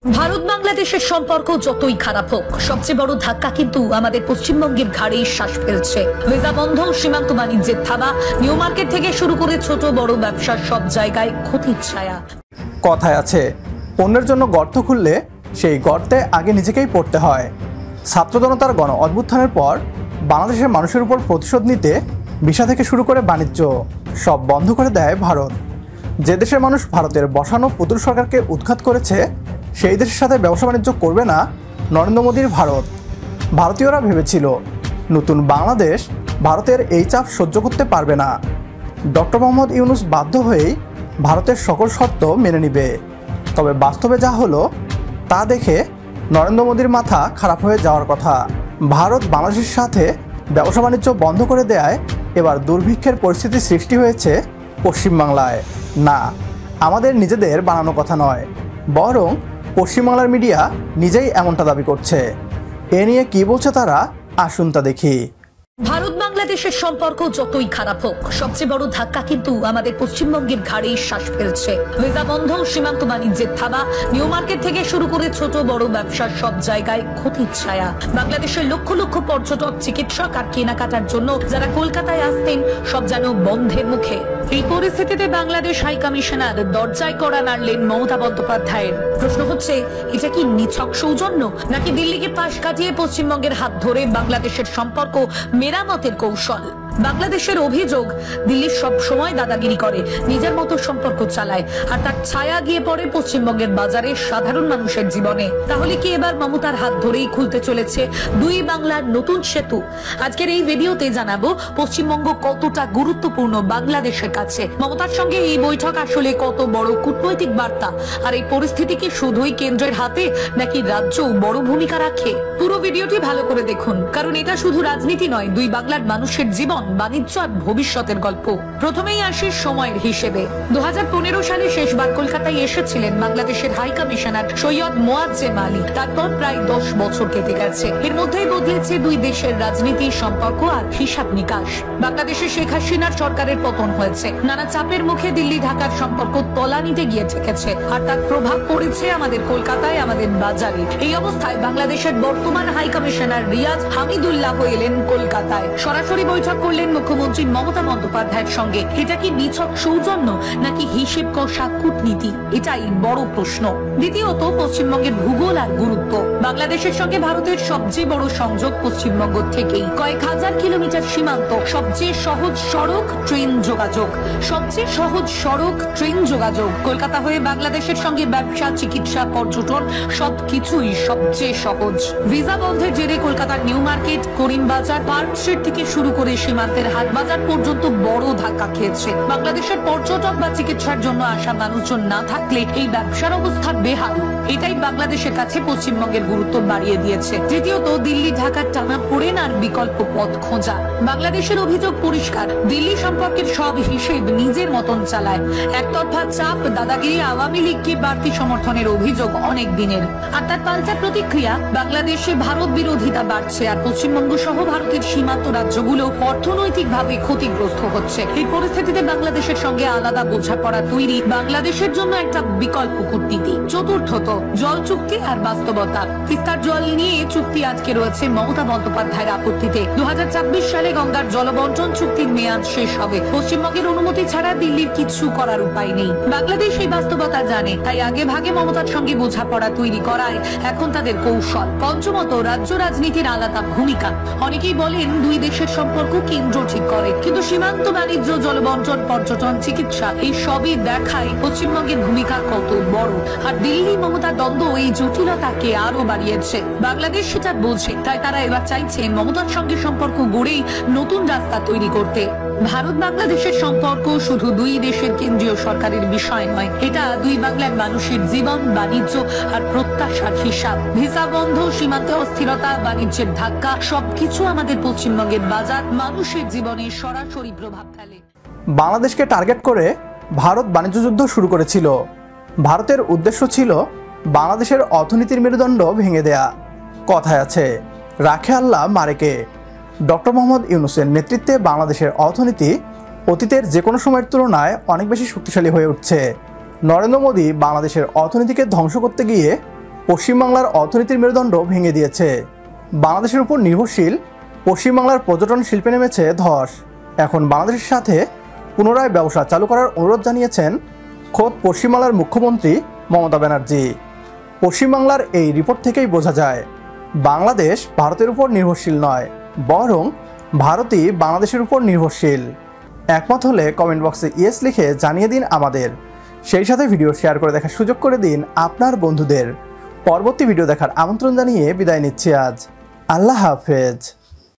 ভারত বাংলাদেশের সম্পর্ক যতই খারাপ হোক, সবচেয়ে বড় ধাক্কা কিন্তু আমাদের পশ্চিমবঙ্গের ঘাড়েই শ্বাস ফেলছে। ভিসা বন্ধ, সীমান্ত বাণিজ্যের থাবা, নিউ মার্কেট থেকে শুরু করে ছোট বড় ব্যবসার সব জায়গায় ক্ষতির ছায়া। কথায় আছে, অন্যের জন্য গর্ত খুললে সেই গর্তে আগে নিজেকেই পড়তে হয়। ছাত্র জনতার গণ অভ্যুত্থানের পর বাংলাদেশের মানুষের উপর প্রতিশোধ নিতে ভিসা থেকে শুরু করে বাণিজ্য সব বন্ধ করে দেয় ভারত। যে দেশের মানুষ ভারতের বসানো পুতুল সরকারকে উৎখাত করেছে, সেই দেশের সাথে ব্যবসা বাণিজ্য করবে না নরেন্দ্র মোদীর ভারত। ভারতীয়রা ভেবেছিল নতুন বাংলাদেশ ভারতের এই চাপ সহ্য করতে পারবে না। ডক্টর মোহাম্মদ ইউনূস বাধ্য হয়েই ভারতের সকল শর্ত মেনে নিবে। তবে বাস্তবে যা হলো তা দেখে নরেন্দ্র মোদীর মাথা খারাপ হয়ে যাওয়ার কথা। ভারত বাংলাদেশের সাথে ব্যবসা বাণিজ্য বন্ধ করে দেয়ায় এবার দুর্ভিক্ষের পরিস্থিতি সৃষ্টি হয়েছে পশ্চিমবাংলায়। না, আমাদের নিজেদের বানানো কথা নয়, বরং পশ্চিমবাংলার মিডিয়া নিজেই এমনটা দাবি করছে। এ নিয়ে কি বলছে তারা, আসুন তা দেখি। ভারত বাংলাদেশের সম্পর্ক যতই খারাপ হোক, সবচেয়ে বড় ধাক্কা কিন্তু আমাদের পশ্চিমবঙ্গের ঘাড়েই শ্বাস ফেলছে। ভিসা বন্ধ, সীমান্ত বাণিজ্যের থাবা, নিউ মার্কেট থেকে শুরু করে ছোট বড় ব্যবসার সব জায়গায় ক্ষতির ছায়া। বাংলাদেশের লক্ষ লক্ষ পর্যটক, চিকিৎসক আর কেনাকাটার জন্য যারা কলকাতায় আসতেন, সব যেন বন্ধের মুখে। এই পরিস্থিতিতে বাংলাদেশ হাই কমিশনার দরজায় কড়া নাড়লেন মমতা বন্দ্যোপাধ্যায়ের। প্রশ্ন হচ্ছে, এটা কি নিছক সৌজন্য, নাকি দিল্লিকে পাশ কাটিয়ে পশ্চিমবঙ্গের হাত ধরে বাংলাদেশের সম্পর্ক মেরামতের কৌশল? বাংলাদেশের অভিযোগ, দিল্লি সব সময় দাদাগিরি করে, নিজের মতো সম্পর্ক চালায়, আর তার ছায়া গিয়ে পড়ে পশ্চিমবঙ্গের বাজারে সাধারণ মানুষের জীবনে। তাহলে কি এবার মমতার হাত ধরেই খুলতে চলেছে দুই বাংলার নতুন সেতু? আজকের এই ভিডিওতে জানাবো পশ্চিমবঙ্গ কতটা গুরুত্বপূর্ণ বাংলাদেশের কাছে। মমতার সঙ্গে এই বৈঠক আসলে কত বড় কূটনৈতিক বার্তা, আর এই পরিস্থিতি কি শুধুই কেন্দ্রের হাতে, নাকি রাজ্যও বড় ভূমিকা রাখে? পুরো ভিডিওটি ভালো করে দেখুন, কারণ এটা শুধু রাজনীতি নয়, দুই বাংলার মানুষের জীবন, বাণিজ্য আর ভবিষ্যতের গল্প। প্রথমেই আসি সময়ের হিসেবে। 2015 সালে শেষবার কলকাতায় এসেছিলেন বাংলাদেশের হাই কমিশনার সৈয়দ মোয়াজ্জেম আলী। তারপর প্রায় 10 বছর কেটে গেছে। এর মধ্যেই বদলেছে দুই দেশের রাজনীতি, সম্পর্ক আর হিসাব নিকাশ। বাংলাদেশে শেখ হাসিনার সরকারের পতন হয়েছে, নানা চাপের মুখে দিল্লি ঢাকার সম্পর্ক তলানিতে গিয়ে ঠেকেছে, আর তার প্রভাব পড়েছে আমাদের কলকাতায়, আমাদের বাজারে। এই অবস্থায় বাংলাদেশের বর্তমান হাই কমিশনার রিয়াজ হামিদুল্লাহ এলেন কলকাতায়। সরাসরি বৈঠক করলেন মুখ্যমন্ত্রী মমতা বন্দ্যোপাধ্যায়ের সঙ্গে। এটা কি নিছক সৌজন্য, নাকি হিসেব কষা কূটনীতি? এটাই বড় প্রশ্ন। দ্বিতীয়ত, পশ্চিমবঙ্গের ভূগোল আর গুরুত্ব। বাংলাদেশের সঙ্গে ভারতের সবচেয়ে বড় সংযোগ পশ্চিমবঙ্গ থেকেই। কয়েক হাজার কিলোমিটার সীমান্ত, সবচেয়ে সহজ সড়ক ট্রেন যোগাযোগ, কলকাতা হয়ে বাংলাদেশের সঙ্গে ব্যবসা, চিকিৎসা, পর্যটন সবকিছুই সবচেয়ে সহজ। ভিসা বন্ধের জেরে কলকাতার new market, Karimbazar, park street থেকে শুরু করে সীমান্তের হাটবাজার পর্যন্ত বড় ধাক্কা খেয়েছে। বাংলাদেশের পর্যটক বা চিকিৎসার জন্য আসা মানুষজন না থাকলে এই ব্যবসার অবস্থা বেহাল। এটাই বাংলাদেশের কাছে পশ্চিমবঙ্গের গুরুত্ব বাড়িয়ে দিয়েছে। তৃতীয়ত, দিল্লি ঢাকার টানাপোড়েন আর বিকল্প পথ খোঁজা। বাংলাদেশের অভিযোগ পরিষ্কার, দিল্লি সম্পর্কের সব হিসেব নিজের মতন চালায়। একতরফা চাপ, দাদাগিরি, আওয়ামী লীগকে বাড়তি সমর্থনের অভিযোগ অনেক দিনের। আর তার পাল্টা প্রতিক্রিয়া, বাংলাদেশে ভারত বিরোধিতা বাড়ছে, আর পশ্চিমবঙ্গ সহ ভারতের সীমান্ত রাজ্যগুলো অর্থনৈতিকভাবে ক্ষতিগ্রস্ত হচ্ছে। এই পরিস্থিতিতে বাংলাদেশের সঙ্গে আলাদা বোঝাপড়া তৈরি বাংলাদেশের জন্য একটা বিকল্প কূটনীতি। চতুর্থত, জল চুক্তি আর বাস্তবতা। তিস্তার জল নিয়ে চুক্তি আজকে রয়েছে মমতা বন্দ্যোপাধ্যায়ের আপত্তিতে। 2026 সালে গঙ্গার জলবন্টন চুক্তির মেয়াদ শেষ হবে। পশ্চিমবঙ্গের অনুমতি ছাড়া দিল্লির কিছু করার উপায় নেই। বাংলাদেশ এই বাস্তবতা জানে, তাই আগে ভাগে মমতার সঙ্গে বোঝাপড়া তৈরি করায় এখন তাদের কৌশল। পঞ্চমত, রাজ্য রাজনীতির আলাদা ভূমিকা। অনেকেই বলেন দুই দেশের সম্পর্ক কেন্দ্র ঠিক করে, কিন্তু সীমান্ত বাণিজ্য, জলবন্টন, পর্যটন, চিকিৎসা এই সবই দেখায় পশ্চিমবঙ্গের ভূমিকা কত বড়। আর দিল্লি মমতা দ্বন্দ্ব এই জটিলতাকে আরো বাড়িয়েছে। বাংলাদেশ সেটা বোঝে, তাই তারা এবার চাইছে মমতার সঙ্গে সম্পর্ক গড়েই নতুন রাস্তা তৈরি করতে। ভারত বাংলাদেশের সম্পর্ক শুধু দুই দেশের কেন্দ্রীয় সরকারের বিষয় নয়, এটা দুই বাংলার মানুষের জীবন, বাণিজ্য আর প্রত্যাশার হিসাব। ভিসা বন্ধ, সীমান্তে অস্থিরতা, বাণিজ্যের ধাক্কা সবকিছু আমাদের পশ্চিমবঙ্গের বাজার, মানুষের জীবনে সরাসরি প্রভাব ফেলে। বাংলাদেশকে টার্গেট করে ভারত বাণিজ্য যুদ্ধ শুরু করেছিল। ভারতের উদ্দেশ্য ছিল বাংলাদেশের অর্থনীতির মেরুদণ্ড ভেঙে দেয়া। কথায় আছে, রাখে আল্লাহ মারেকে। ডক্টর মোহাম্মদ ইউনূসের নেতৃত্বে বাংলাদেশের অর্থনীতি অতীতের যে কোনো সময়ের তুলনায় অনেক বেশি শক্তিশালী হয়ে উঠছে। নরেন্দ্র মোদী বাংলাদেশের অর্থনীতিকে ধ্বংস করতে গিয়ে পশ্চিমবাংলার অর্থনীতির মেরুদণ্ড ভেঙে দিয়েছে। বাংলাদেশের উপর নির্ভরশীল পশ্চিমবাংলার পর্যটন শিল্পে নেমেছে ধস। এখন বাংলাদেশের সাথে পুনরায় ব্যবসা চালু করার অনুরোধ জানিয়েছেন খোদ পশ্চিমবাংলার মুখ্যমন্ত্রী মমতা ব্যানার্জি। পশ্চিমবাংলার এই রিপোর্ট থেকেই বোঝা যায় বাংলাদেশ ভারতের উপর নির্ভরশীল নয়, বরং ভারতই বাংলাদেশের উপর নির্ভরশীল। একমত হলে কমেন্ট বক্সে ইয়েস লিখে জানিয়ে দিন আমাদের। সেই সাথে ভিডিও শেয়ার করে দেখার সুযোগ করে দিন আপনার বন্ধুদের। পরবর্তী ভিডিও দেখার আমন্ত্রণ জানিয়ে বিদায় নিচ্ছি আজ। আল্লাহ হাফেজ।